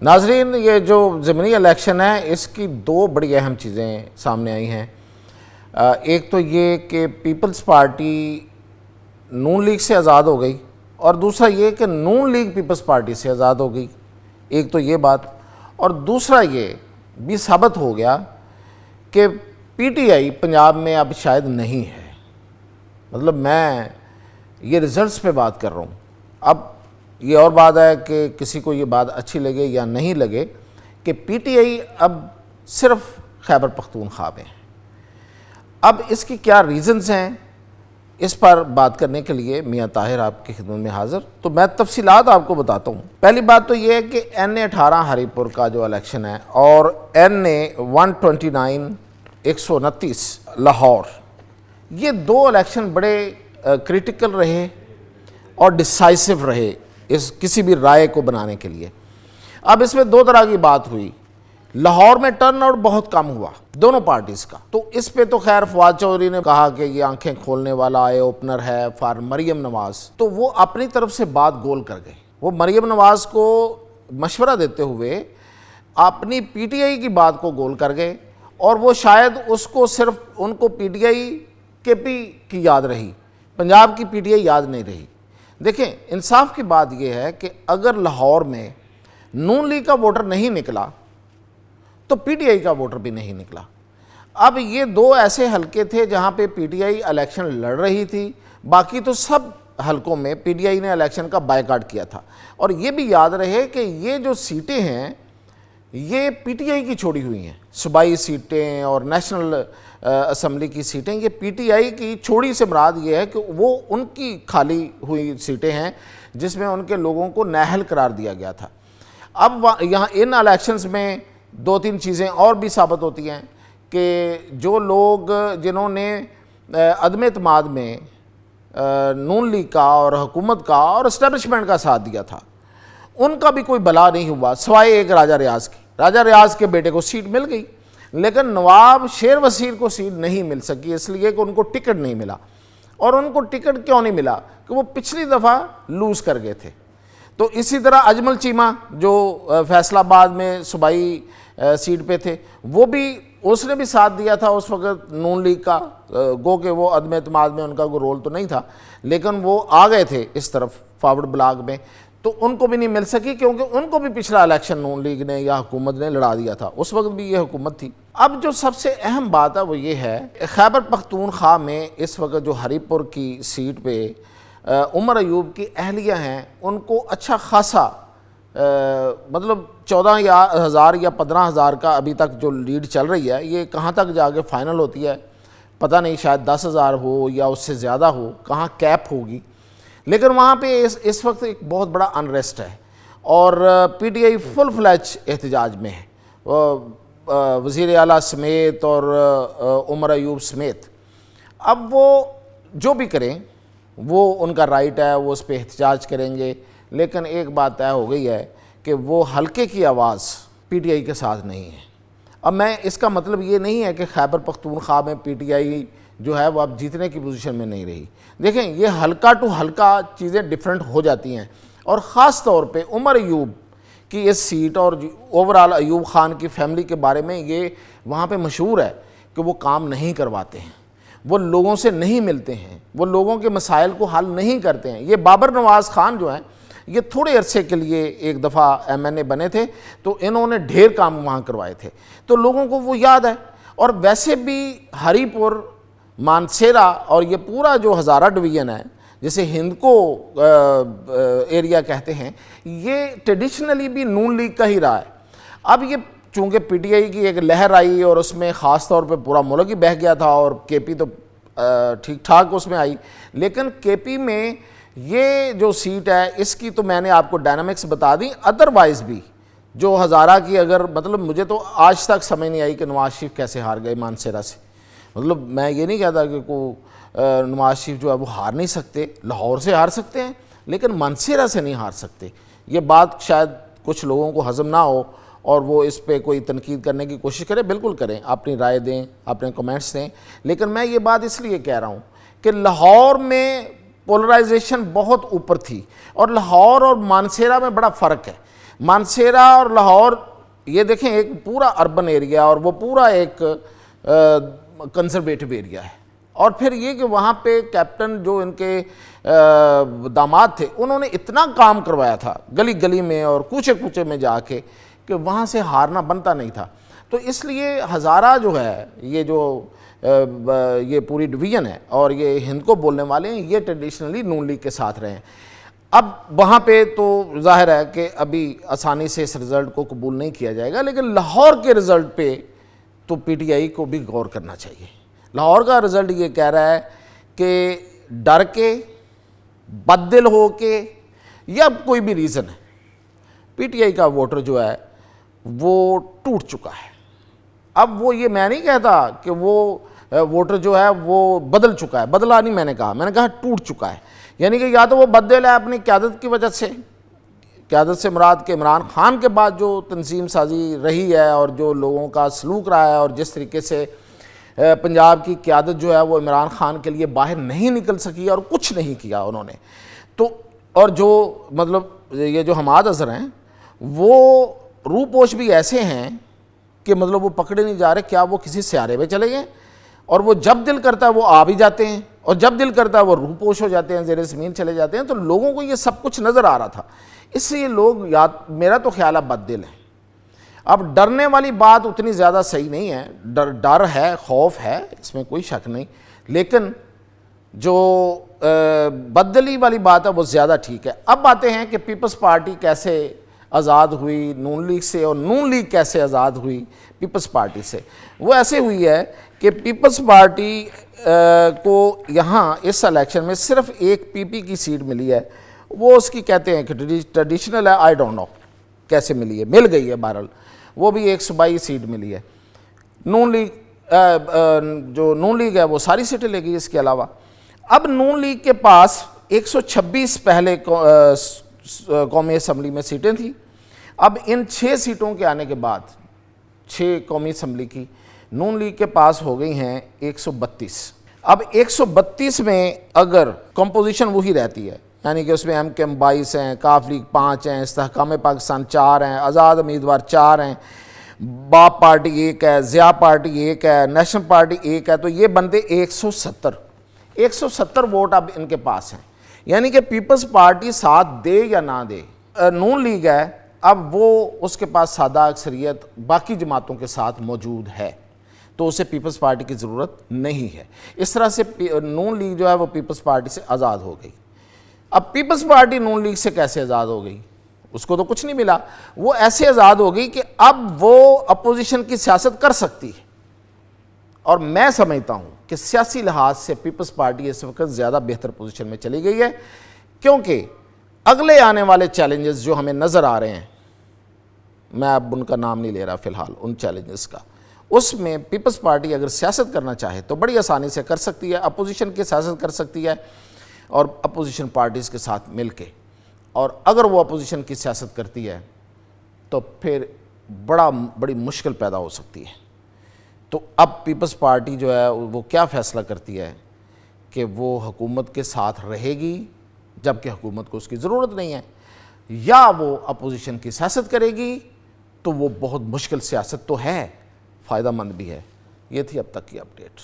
ناظرین، یہ جو ضمنی الیکشن ہے اس کی دو بڑی اہم چیزیں سامنے آئی ہیں۔ ایک تو یہ کہ پیپلز پارٹی نون لیگ سے آزاد ہو گئی، اور دوسرا یہ کہ نون لیگ پیپلز پارٹی سے آزاد ہو گئی۔ ایک تو یہ بات، اور دوسرا یہ بھی ثابت ہو گیا کہ پی ٹی آئی پنجاب میں اب شاید نہیں ہے۔ مطلب میں یہ ریزلٹس پہ بات کر رہا ہوں۔ اب یہ اور بات ہے کہ کسی کو یہ بات اچھی لگے یا نہیں لگے کہ پی ٹی آئی اب صرف خیبر پختونخوا میں ہے۔ اب اس کی کیا ریزنز ہیں، اس پر بات کرنے کے لیے میاں طاہر آپ کی خدمت میں حاضر۔ تو میں تفصیلات آپ کو بتاتا ہوں۔ پہلی بات تو یہ ہے کہ این اے 18 ہری پور کا جو الیکشن ہے اور این اے 129 129 لاہور، یہ دو الیکشن بڑے کریٹیکل رہے اور ڈیسائسو رہے اس کسی بھی رائے کو بنانے کے لیے۔ اب اس میں دو طرح کی بات ہوئی۔ لاہور میں ٹرن آؤٹ بہت کم ہوا دونوں پارٹیز کا، تو اس پہ تو خیر فواد چودھری نے کہا کہ یہ آنکھیں کھولنے والا آئے اوپنر ہے فار مریم نواز، تو وہ اپنی طرف سے بات گول کر گئے۔ وہ مریم نواز کو مشورہ دیتے ہوئے اپنی پی ٹی آئی کی بات کو گول کر گئے، اور وہ شاید اس کو صرف ان کو پی ٹی آئی کے پی کی یاد رہی، پنجاب کی پی ٹی آئی یاد نہیں رہی۔ دیکھیں، انصاف کی بات یہ ہے کہ اگر لاہور میں نون لیگ کا ووٹر نہیں نکلا تو پی ٹی آئی کا ووٹر بھی نہیں نکلا۔ اب یہ دو ایسے حلقے تھے جہاں پہ پی ٹی آئی الیکشن لڑ رہی تھی، باقی تو سب حلقوں میں پی ٹی آئی نے الیکشن کا بائیکاٹ کیا تھا۔ اور یہ بھی یاد رہے کہ یہ جو سیٹیں ہیں یہ پی ٹی آئی کی چھوڑی ہوئی ہیں، صوبائی سیٹیں اور نیشنل اسمبلی کی سیٹیں یہ پی ٹی آئی کی چھوڑی سے مراد یہ ہے کہ وہ ان کی خالی ہوئی سیٹیں ہیں جس میں ان کے لوگوں کو نااہل قرار دیا گیا تھا۔ اب یہاں ان الیکشنز میں دو تین چیزیں اور بھی ثابت ہوتی ہیں کہ جو لوگ جنہوں نے عدم اعتماد میں نون لیگ کا اور حکومت کا اور اسٹیبلشمنٹ کا ساتھ دیا تھا، ان کا بھی کوئی بلا نہیں ہوا سوائے ایک راجہ ریاض کی۔ راجہ ریاض کے بیٹے کو سیٹ مل گئی، لیکن نواب شیر وزیر کو سیٹ نہیں مل سکی، اس لیے کہ ان کو ٹکٹ نہیں ملا۔ اور ان کو ٹکٹ کیوں نہیں ملا؟ کہ وہ پچھلی دفعہ لوز کر گئے تھے۔ تو اسی طرح اجمل چیمہ جو فیصل آباد میں صوبائی سیٹ پہ تھے، وہ بھی اس نے بھی ساتھ دیا تھا اس وقت نون لیگ کا، گو کہ وہ عدم اعتماد میں ان کا کوئی رول تو نہیں تھا، لیکن وہ آ گئے تھے اس طرف فارورڈ بلاک میں، تو ان کو بھی نہیں مل سکی کیونکہ ان کو بھی پچھلا الیکشن نون لیگ نے یا حکومت نے لڑا دیا تھا، اس وقت بھی یہ حکومت تھی۔ اب جو سب سے اہم بات ہے وہ یہ ہے خیبر پختونخوا میں اس وقت جو ہری پور کی سیٹ پہ عمر ایوب کی اہلیہ ہیں، ان کو اچھا خاصا مطلب 14,000 یا 15,000 کا ابھی تک جو لیڈ چل رہی ہے، یہ کہاں تک جا کے فائنل ہوتی ہے پتہ نہیں، شاید 10,000 ہو یا اس سے زیادہ ہو، کہاں کیپ ہوگی۔ لیکن وہاں پہ اس وقت ایک بہت بڑا انریسٹ ہے، اور پی ٹی آئی فل فلیج احتجاج میں ہے، وزیر اعلیٰ سمیت اور عمر ایوب سمیت۔ اب وہ جو بھی کریں وہ ان کا رائٹ ہے، وہ اس پہ احتجاج کریں گے، لیکن ایک بات طے ہو گئی ہے کہ وہ حلقے کی آواز پی ٹی آئی کے ساتھ نہیں ہے۔ اب میں اس کا مطلب یہ نہیں ہے کہ خیبر پختونخوا میں پی ٹی آئی جو ہے وہ اب جیتنے کی پوزیشن میں نہیں رہی۔ دیکھیں، یہ حلقہ ٹو حلقہ چیزیں ڈیفرنٹ ہو جاتی ہیں، اور خاص طور پہ عمر ایوب کی اس سیٹ اور اوورال ایوب خان کی فیملی کے بارے میں یہ وہاں پہ مشہور ہے کہ وہ کام نہیں کرواتے ہیں، وہ لوگوں سے نہیں ملتے ہیں، وہ لوگوں کے مسائل کو حل نہیں کرتے ہیں۔ یہ بابر نواز خان جو ہیں، یہ تھوڑے عرصے کے لیے ایک دفعہ ایم این اے بنے تھے، تو انہوں نے ڈھیر کام وہاں کروائے تھے، تو لوگوں کو وہ یاد ہے۔ اور ویسے بھی ہری پور، مانسیرا اور یہ پورا جو ہزارہ ڈویژن ہے جسے ہندکو ایریا کہتے ہیں، یہ ٹریڈیشنلی بھی نون لیگ کا ہی رہا ہے۔ اب یہ چونکہ پی ٹی آئی کی ایک لہر آئی اور اس میں خاص طور پہ پورا ملک ہی بہہ گیا تھا، اور کے پی تو ٹھیک ٹھاک اس میں آئی، لیکن کے پی میں یہ جو سیٹ ہے اس کی تو میں نے آپ کو ڈائنامکس بتا دی۔ ادروائز بھی جو ہزارہ کی، اگر مطلب مجھے تو آج تک سمجھ نہیں آئی کہ نواز شریف کیسے ہار گئے مانسیرا سے۔ مطلب میں یہ نہیں کہتا کہ نواز شریف جو ہے وہ ہار نہیں سکتے، لاہور سے ہار سکتے ہیں لیکن مانسیرا سے نہیں ہار سکتے۔ یہ بات شاید کچھ لوگوں کو ہضم نہ ہو اور وہ اس پہ کوئی تنقید کرنے کی کوشش کرے، بالکل کریں، اپنی رائے دیں، اپنے کمنٹس دیں، لیکن میں یہ بات اس لیے کہہ رہا ہوں کہ لاہور میں پولرائزیشن بہت اوپر تھی، اور لاہور اور مانسیرا میں بڑا فرق ہے۔ مانسیرا اور لاہور یہ دیکھیں ایک پورا اربن ایریا اور وہ پورا ایک کنزرویٹو ایریا ہے، اور پھر یہ کہ وہاں پہ کیپٹن جو ان کے داماد تھے انہوں نے اتنا کام کروایا تھا گلی گلی میں اور کوچے کوچے میں جا کے کہ وہاں سے ہارنا بنتا نہیں تھا. تو اس لیے ہزارہ جو ہے یہ پوری ڈویژن ہے اور یہ ہند کو بولنے والے ہیں، یہ ٹریڈیشنلی نون لیگ کے ساتھ رہے ہیں. اب وہاں پہ تو ظاہر ہے کہ ابھی آسانی سے اس رزلٹ کو قبول نہیں کیا جائے گا، لیکن لاہور کے رزلٹ پہ تو پی ٹی آئی کو بھی غور کرنا چاہیے. لاہور کا رزلٹ یہ کہہ رہا ہے کہ ڈر کے، بد دل ہو کے، یا کوئی بھی ریزن ہے، پی ٹی آئی کا ووٹر جو ہے وہ ٹوٹ چکا ہے. اب وہ یہ میں نہیں کہتا کہ وہ ووٹر جو ہے وہ بدل چکا ہے، بدلا نہیں میں نے کہا ٹوٹ چکا ہے. یعنی کہ یا تو وہ بد دل ہے اپنی قیادت کی وجہ سے، قیادت سے مراد کہ عمران خان کے بعد جو تنظیم سازی رہی ہے اور جو لوگوں کا سلوک رہا ہے اور جس طریقے سے پنجاب کی قیادت جو ہے وہ عمران خان کے لیے باہر نہیں نکل سکی اور کچھ نہیں کیا انہوں نے. تو اور جو مطلب یہ جو حماد اظہر ہیں وہ روپوش بھی ایسے ہیں کہ مطلب وہ پکڑے نہیں جا رہے، کیا وہ کسی سیارے میں چلے گئے، اور وہ جب دل کرتا ہے وہ آ بھی جاتے ہیں اور جب دل کرتا ہے وہ روپوش ہو جاتے ہیں، زیر زمین چلے جاتے ہیں. تو لوگوں کو یہ سب کچھ نظر آ رہا تھا، اس لیے لوگ میرا تو خیال ہے بد دل ہیں. اب ڈرنے والی بات اتنی زیادہ صحیح نہیں ہے، ڈر ہے، خوف ہے، اس میں کوئی شک نہیں، لیکن جو بددلی والی بات ہے وہ زیادہ ٹھیک ہے. اب آتے ہیں کہ پیپلز پارٹی کیسے آزاد ہوئی نون لیگ سے، اور نون لیگ کیسے آزاد ہوئی پیپلز پارٹی سے. وہ ایسے ہوئی ہے کہ پیپلز پارٹی کو یہاں اس الیکشن میں صرف ایک پی پی کی سیٹ ملی ہے. وہ اس کی کہتے ہیں کہ ٹریڈیشنل ہے، آئی ڈونٹ نو کیسے ملی ہے، مل گئی ہے بہرحال. وہ بھی ایک صوبائی سیٹ ملی ہے. نون لیگ جو نون لیگ ہے وہ ساری سیٹیں لے گئی اس کے علاوہ. اب نون لیگ کے پاس 126 پہلے قومی اسمبلی میں سیٹیں تھیں. اب ان 6 سیٹوں کے آنے کے بعد 6 قومی اسمبلی کی نون لیگ کے پاس ہو گئی ہیں 132. اب 132 میں اگر کمپوزیشن وہی رہتی ہے، یعنی کہ اس میں ایم کیم 22 ہیں، کاف لیگ 5 ہیں، استحکام پاکستان 4 ہیں، آزاد امیدوار 4 ہیں، باپ پارٹی 1 ہے، ضیاء پارٹی 1 ہے، نیشنل پارٹی 1 ہے. تو یہ بنتے 170 ووٹ اب ان کے پاس ہیں. یعنی کہ پیپلز پارٹی ساتھ دے یا نہ دے، نون لیگ ہے اب وہ اس کے پاس سادہ اکثریت باقی جماعتوں کے ساتھ موجود ہے، تو اسے پیپلز پارٹی کی ضرورت نہیں ہے. اس طرح سے نون لیگ جو ہے وہ پیپلز پارٹی سے آزاد ہو گئی. اب پیپلز پارٹی نون لیگ سے کیسے آزاد ہو گئی؟ اس کو تو کچھ نہیں ملا. وہ ایسے آزاد ہو گئی کہ اب وہ اپوزیشن کی سیاست کر سکتی ہے. اور میں سمجھتا ہوں کہ سیاسی لحاظ سے پیپلز پارٹی اس وقت زیادہ بہتر پوزیشن میں چلی گئی ہے، کیونکہ اگلے آنے والے چیلنجز جو ہمیں نظر آ رہے ہیں، میں اب ان کا نام نہیں لے رہا فی الحال ان چیلنجز کا، اس میں پیپلز پارٹی اگر سیاست کرنا چاہے تو بڑی آسانی سے کر سکتی ہے، اپوزیشن کی سیاست کر سکتی ہے اور اپوزیشن پارٹیز کے ساتھ مل کے. اور اگر وہ اپوزیشن کی سیاست کرتی ہے تو پھر بڑی مشکل پیدا ہو سکتی ہے. تو اب پیپلز پارٹی جو ہے وہ کیا فیصلہ کرتی ہے کہ وہ حکومت کے ساتھ رہے گی جبکہ حکومت کو اس کی ضرورت نہیں ہے، یا وہ اپوزیشن کی سیاست کرے گی. تو وہ بہت مشکل سیاست تو ہے، فائدہ مند بھی ہے. یہ تھی اب تک کی اپڈیٹ.